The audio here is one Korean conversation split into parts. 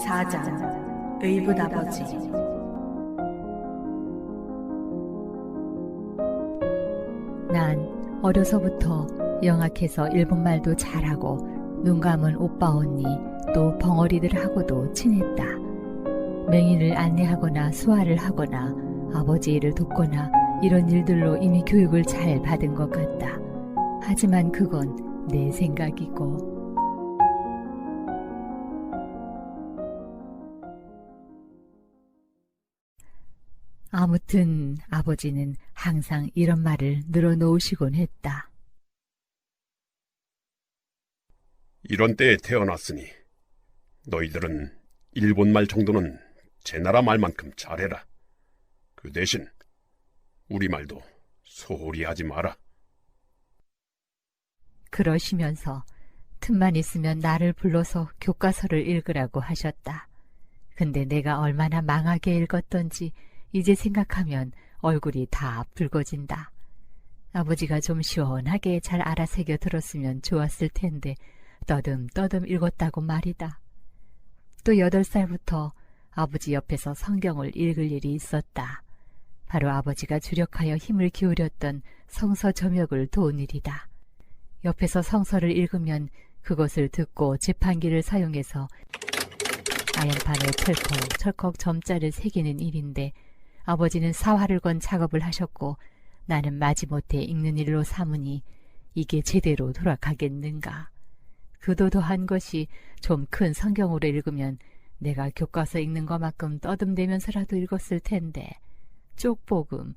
4장 의붓아버지. 난 어려서부터 영악해서 일본말도 잘하고 눈 감은 오빠 언니 또 벙어리들하고도 친했다. 맹인을 안내하거나 수화를 하거나 아버지 일을 돕거나 이런 일들로 이미 교육을 잘 받은 것 같다. 하지만 그건 내 생각이고. 아무튼 아버지는 항상 이런 말을 늘어놓으시곤 했다. 이런 때에 태어났으니 너희들은 일본말 정도는 제 나라 말만큼 잘해라. 그 대신 우리말도 소홀히 하지 마라. 그러시면서 틈만 있으면 나를 불러서 교과서를 읽으라고 하셨다. 근데 내가 얼마나 망하게 읽었던지 이제 생각하면 얼굴이 다 붉어진다. 아버지가 좀 시원하게 잘 알아새겨 들었으면 좋았을 텐데 떠듬떠듬 읽었다고 말이다. 또 8살부터 아버지 옆에서 성경을 읽을 일이 있었다. 바로 아버지가 주력하여 힘을 기울였던 성서 점역을 도운 일이다. 옆에서 성서를 읽으면 그것을 듣고 지판기를 사용해서 아연판에 철컥철컥 점자를 새기는 일인데 아버지는 사활을 건 작업을 하셨고 나는 마지못해 읽는 일로 삼으니 이게 제대로 돌아가겠는가. 그도 더한 것이 좀 큰 성경으로 읽으면 내가 교과서 읽는 것만큼 떠듬대면서라도 읽었을 텐데 쪽복음,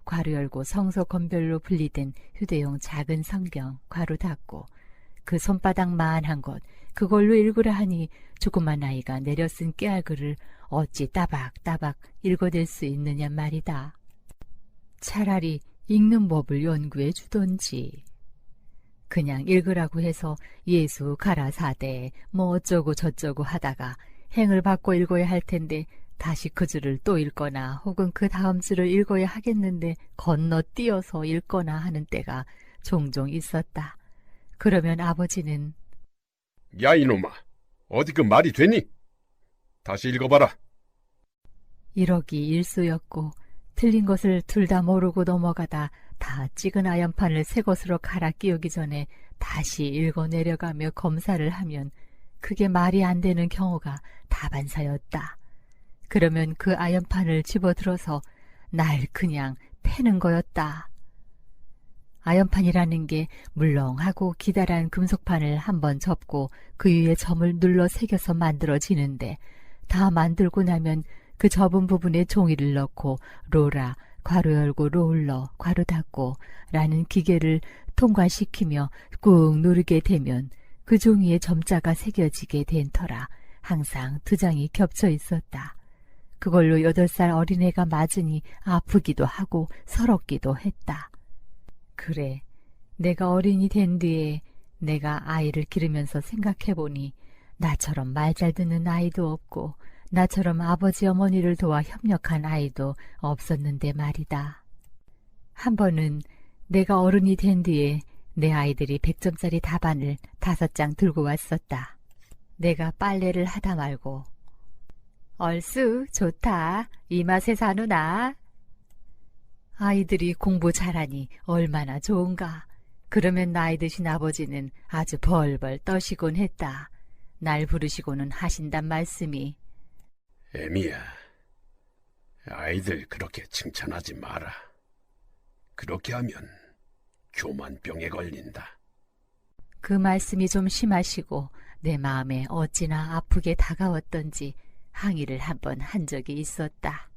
괄호 열고 성서 건별로 분리된 휴대용 작은 성경, 괄호 닫고 그 손바닥만한 것 그걸로 읽으라 하니 조그만 아이가 내려 쓴 깨알글을 어찌 따박따박 읽어댈 수 있느냐 말이다. 차라리 읽는 법을 연구해 주던지. 그냥 읽으라고 해서 예수 가라사대 뭐 어쩌고 저쩌고 하다가 행을 받고 읽어야 할 텐데 다시 그 줄을 또 읽거나 혹은 그 다음 줄을 읽어야 하겠는데 건너뛰어서 읽거나 하는 때가 종종 있었다. 그러면 아버지는 야 이놈아, 어디 그 말이 되니? 다시 읽어봐라. 이러기 일쑤였고 틀린 것을 둘 다 모르고 넘어가다 다 찍은 아연판을 새 것으로 갈아 끼우기 전에 다시 읽어내려가며 검사를 하면 그게 말이 안 되는 경우가 다반사였다. 그러면 그 아연판을 집어들어서 날 그냥 패는 거였다. 아연판이라는 게 물렁하고 기다란 금속판을 한번 접고 그 위에 점을 눌러 새겨서 만들어지는데 다 만들고 나면 그 접은 부분에 종이를 넣고 로라, 괄호 열고 롤러, 괄호 닫고 라는 기계를 통과시키며 꾹 누르게 되면 그 종이에 점자가 새겨지게 된 터라 항상 2장이 겹쳐 있었다. 그걸로 8살 어린애가 맞으니 아프기도 하고 서럽기도 했다. 그래, 내가 어린이 된 뒤에 내가 아이를 기르면서 생각해보니 나처럼 말 잘 듣는 아이도 없고 나처럼 아버지 어머니를 도와 협력한 아이도 없었는데 말이다. 한 번은 내가 어른이 된 뒤에 내 아이들이 100점짜리 답안을 5장 들고 왔었다. 내가 빨래를 하다 말고 얼쑤 좋다 이 맛에 사누나. 아이들이 공부 잘하니 얼마나 좋은가. 그러면 나이 드신 아버지는 아주 벌벌 떠시곤 했다. 날 부르시고는 하신단 말씀이 애미야, 아이들 그렇게 칭찬하지 마라. 그렇게 하면 교만병에 걸린다. 그 말씀이 좀 심하시고 내 마음에 어찌나 아프게 다가왔던지 항의를 한번 한 적이 있었다.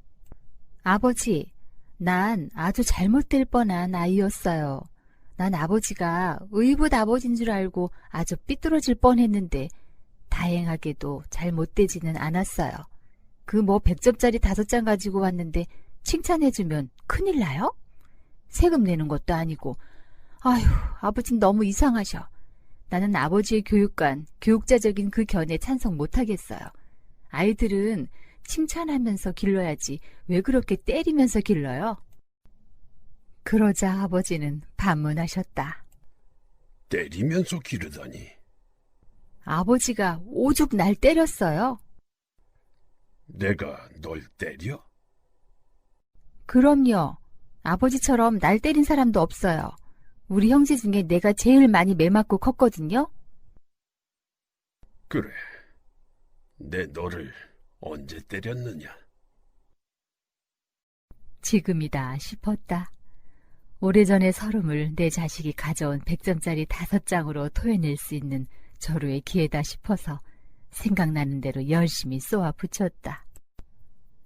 아버지, 난 아주 잘못될 뻔한 아이였어요. 난 아버지가 의붓 아버지인 줄 알고 아주 삐뚤어질 뻔했는데 다행하게도 잘못되지는 않았어요. 그 100점짜리 5장 가지고 왔는데 칭찬해주면 큰일 나요? 세금 내는 것도 아니고. 아휴, 아버진 너무 이상하셔. 나는 아버지의 교육관, 교육자적인 그 견해 찬성 못하겠어요. 아이들은 칭찬하면서 길러야지 왜 그렇게 때리면서 길러요? 그러자 아버지는 반문하셨다. 때리면서 기르다니. 아버지가 오죽 날 때렸어요. 내가 널 때려? 그럼요. 아버지처럼 날 때린 사람도 없어요. 우리 형제 중에 내가 제일 많이 매맞고 컸거든요. 그래. 내 너를 언제 때렸느냐? 지금이다 싶었다. 오래전의 서름을 내 자식이 가져온 100점짜리 5장으로 토해낼 수 있는 절호의 기회다 싶어서 생각나는 대로 열심히 쏘아 붙였다.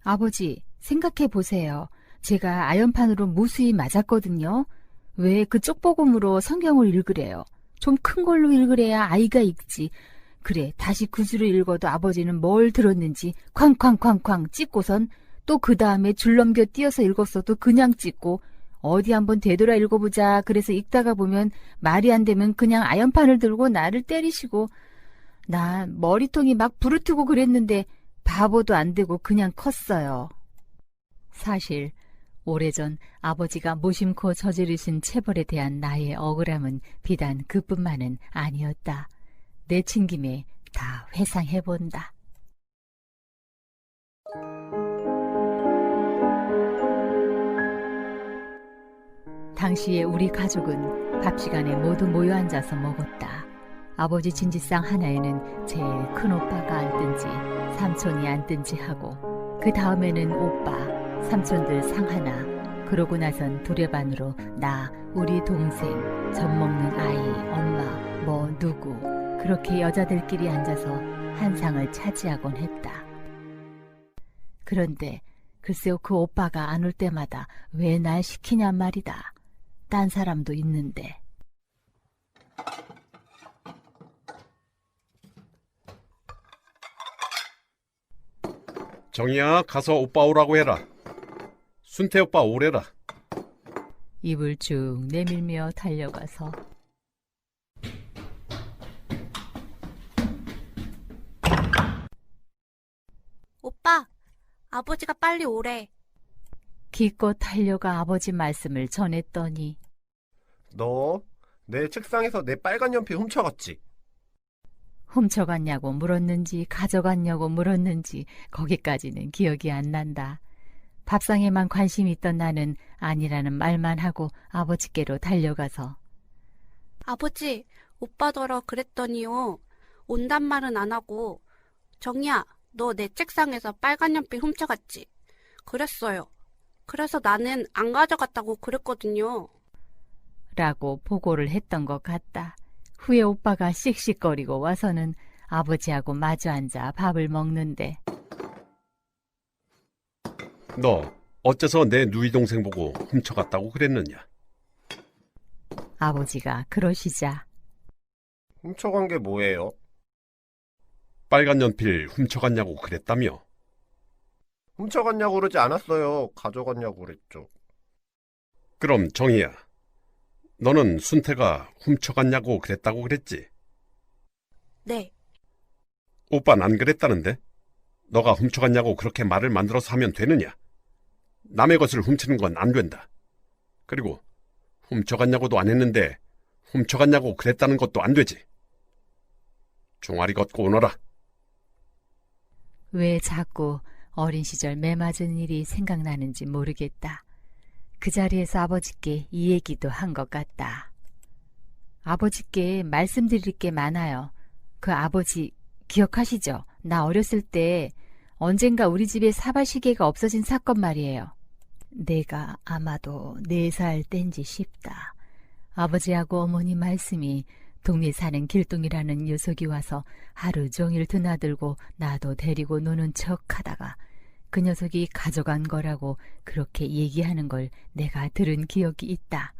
아버지, 생각해 보세요. 제가 아연판으로 무수히 맞았거든요. 왜 그 쪽보금으로 성경을 읽으래요? 좀 큰 걸로 읽으래야 아이가 읽지. 그래, 다시 구주를 읽어도 아버지는 뭘 들었는지 쾅쾅쾅쾅 찍고선 또 그 다음에 줄 넘겨 띄어서 읽었어도 그냥 찍고 어디 한번 되돌아 읽어보자 그래서 읽다가 보면 말이 안 되면 그냥 아연판을 들고 나를 때리시고 나 머리통이 막 부르트고 그랬는데 바보도 안 되고 그냥 컸어요. 사실 오래전 아버지가 무심코 저지르신 체벌에 대한 나의 억울함은 비단 그뿐만은 아니었다. 내친 김에 다 회상해본다. 당시에 우리 가족은 밥 시간에 모두 모여 앉아서 먹었다. 아버지 진지상 하나에는 제일 큰 오빠가 앉든지 삼촌이 앉든지 하고 그 다음에는 오빠, 삼촌들 상 하나, 그러고 나선 두레반으로 나, 우리 동생, 젖 먹는 아이, 엄마, 뭐 누구 그렇게 여자들끼리 앉아서 한 상을 차지하곤 했다. 그런데 글쎄요, 그 오빠가 안 올 때마다 왜 날 시키냔 말이다. 딴 사람도 있는데. 정이야, 가서 오빠 오라고 해라. 순태 오빠 오래라. 입을 쭉 내밀며 달려가서 오빠, 아버지가 빨리 오래. 기껏 달려가 아버지 말씀을 전했더니 너 내 책상에서 내 빨간 연필 훔쳐갔지? 훔쳐갔냐고 물었는지 가져갔냐고 물었는지 거기까지는 기억이 안 난다. 밥상에만 관심이 있던 나는 아니라는 말만 하고 아버지께로 달려가서 아버지, 오빠더러 그랬더니요. 온단 말은 안 하고, 정이야, 너 내 책상에서 빨간 연필 훔쳐갔지? 그랬어요. 그래서 나는 안 가져갔다고 그랬거든요. 라고 보고를 했던 것 같다. 후에 오빠가 씩씩거리고 와서는 아버지하고 마주 앉아 밥을 먹는데 너 어째서 내 누이 동생 보고 훔쳐갔다고 그랬느냐? 아버지가 그러시자 훔쳐간 게 뭐예요? 빨간 연필 훔쳐갔냐고 그랬다며? 훔쳐갔냐고 그러지 않았어요. 가져갔냐고 그랬죠. 그럼 정이야, 너는 순태가 훔쳐갔냐고 그랬다고 그랬지? 네, 오빠는 안 그랬다는데? 너가 훔쳐갔냐고 그렇게 말을 만들어서 하면 되느냐? 남의 것을 훔치는 건 안 된다. 그리고 훔쳐갔냐고도 안 했는데 훔쳐갔냐고 그랬다는 것도 안 되지. 종아리 걷고 오너라. 왜 자꾸 어린 시절 매맞은 일이 생각나는지 모르겠다. 그 자리에서 아버지께 이 얘기도 한 것 같다. 아버지께 말씀드릴 게 많아요. 그 아버지 기억하시죠? 나 어렸을 때 언젠가 우리 집에 사발시계가 없어진 사건 말이에요. 내가 아마도 4살 땐지 싶다. 아버지하고 어머니 말씀이 동네 사는 길동이라는 녀석이 와서 하루 종일 드나들고 나도 데리고 노는 척하다가 그 녀석이 가져간 거라고 그렇게 얘기하는 걸 내가 들은 기억이 있다.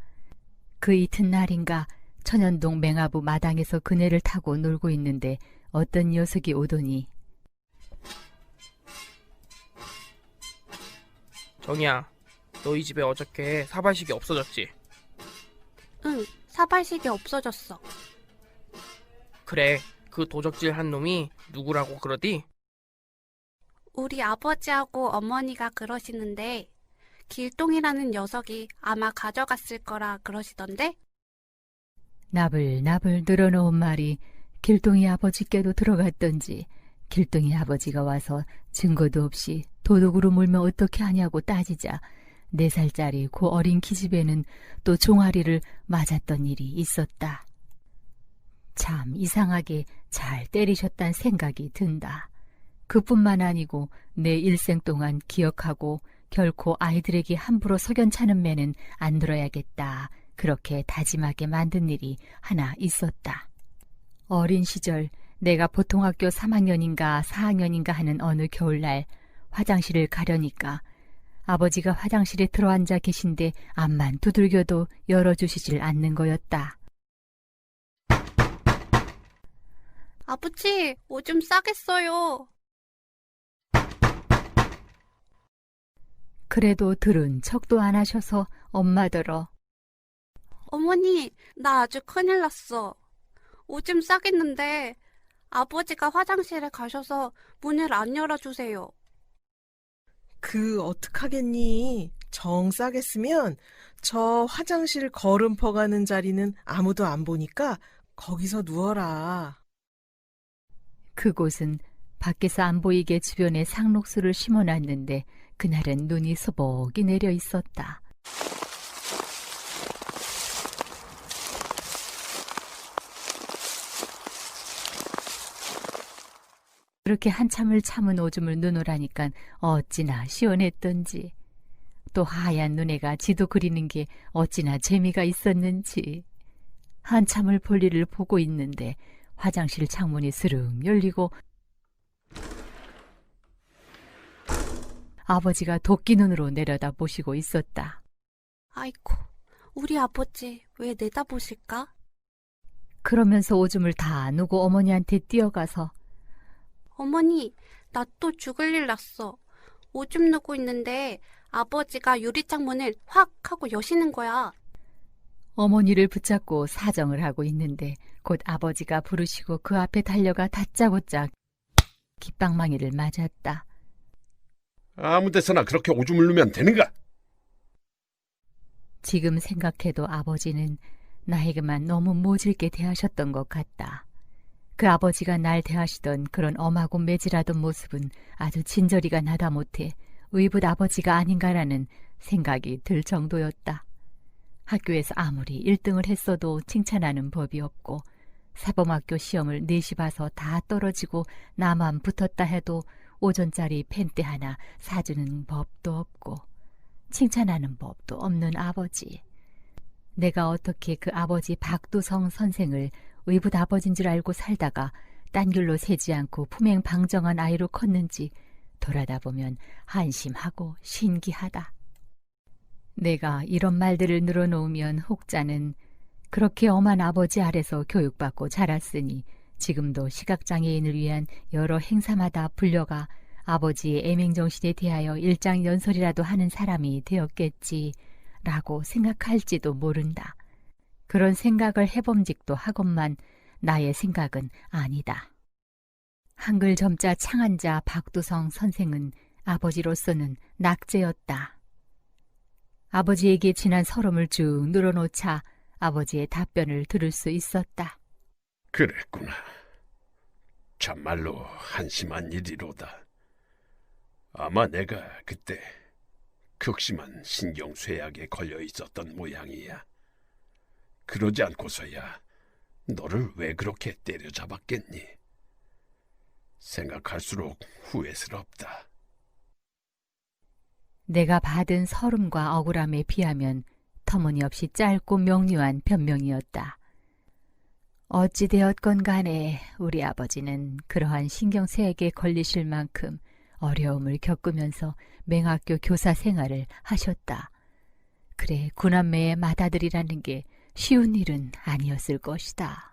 그 이튿날인가 천연동 맹아부 마당에서 그네를 타고 놀고 있는데 어떤 녀석이 오더니 정이야, 너희 집에 어저께 사발식이 없어졌지? 응, 사발식이 없어졌어. 그래, 그 도적질 한 놈이 누구라고 그러디? 우리 아버지하고 어머니가 그러시는데, 길동이라는 녀석이 아마 가져갔을 거라 그러시던데? 나불나불 늘어놓은 말이 길동이 아버지께도 들어갔던지 길동이 아버지가 와서 증거도 없이 도둑으로 몰면 어떻게 하냐고 따지자 4살짜리 그 어린 기집애는 또 종아리를 맞았던 일이 있었다. 참 이상하게 잘 때리셨단 생각이 든다. 그뿐만 아니고 내 일생 동안 기억하고 결코 아이들에게 함부로 석연차는 매는 안 들어야겠다. 그렇게 다짐하게 만든 일이 하나 있었다. 어린 시절 내가 보통학교 3학년인가 4학년인가 하는 어느 겨울날 화장실을 가려니까 아버지가 화장실에 들어앉아 계신데 앞만 두들겨도 열어주시질 않는 거였다. 아버지, 오줌 싸겠어요. 그래도 들은 척도 안 하셔서 엄마더러 어머니, 나 아주 큰일 났어. 오줌 싸겠는데 아버지가 화장실에 가셔서 문을 안 열어주세요. 어떡하겠니? 정 싸겠으면 저 화장실 걸음퍼 가는 자리는 아무도 안 보니까 거기서 누워라. 그곳은 밖에서 안 보이게 주변에 상록수를 심어놨는데 그날은 눈이 소복이 내려 있었다. 그렇게 한참을 참은 오줌을 누누라니깐 어찌나 시원했던지 또 하얀 눈에가 지도 그리는 게 어찌나 재미가 있었는지 한참을 볼일을 보고 있는데 화장실 창문이 스릉 열리고 아버지가 도끼 눈으로 내려다 보시고 있었다. 아이고, 우리 아버지 왜 내다보실까? 그러면서 오줌을 다 누고 어머니한테 뛰어가서 어머니, 나 또 죽을 일 났어. 오줌 누고 있는데 아버지가 유리창문을 확 하고 여시는 거야. 어머니를 붙잡고 사정을 하고 있는데 곧 아버지가 부르시고 그 앞에 달려가 다짜고짜 깃방망이를 맞았다. 아무 데서나 그렇게 오줌을 누면 되는가? 지금 생각해도 아버지는 나에게만 너무 모질게 대하셨던 것 같다. 그 아버지가 날 대하시던 그런 엄하고 매질하던 모습은 아주 진저리가 나다 못해 의붓 아버지가 아닌가라는 생각이 들 정도였다. 학교에서 아무리 1등을 했어도 칭찬하는 법이 없고 사범학교 시험을 4시 봐서 다 떨어지고 나만 붙었다 해도 5전짜리 펜대 하나 사주는 법도 없고 칭찬하는 법도 없는 아버지. 내가 어떻게 그 아버지 박두성 선생을 의붓 아버지인 줄 알고 살다가 딴 길로 새지 않고 품행방정한 아이로 컸는지 돌아다 보면 한심하고 신기하다. 내가 이런 말들을 늘어놓으면 혹자는 그렇게 엄한 아버지 아래서 교육받고 자랐으니 지금도 시각장애인을 위한 여러 행사마다 불려가 아버지의 애맹정신에 대하여 일장연설이라도 하는 사람이 되었겠지 라고 생각할지도 모른다. 그런 생각을 해봄직도 하건만 나의 생각은 아니다. 한글 점자 창한자 박두성 선생은 아버지로서는 낙제였다. 아버지에게 지난 서름을 쭉 늘어놓자 아버지의 답변을 들을 수 있었다. 그랬구나. 참말로 한심한 일이로다. 아마 내가 그때 극심한 신경쇠약에 걸려 있었던 모양이야. 그러지 않고서야 너를 왜 그렇게 때려잡았겠니? 생각할수록 후회스럽다. 내가 받은 서름과 억울함에 비하면 터무니없이 짧고 명료한 변명이었다. 어찌되었건 간에 우리 아버지는 그러한 신경쇠약에 걸리실 만큼 어려움을 겪으면서 맹학교 교사 생활을 하셨다. 그래, 구남매의 맏아들이라는 게 쉬운 일은 아니었을 것이다.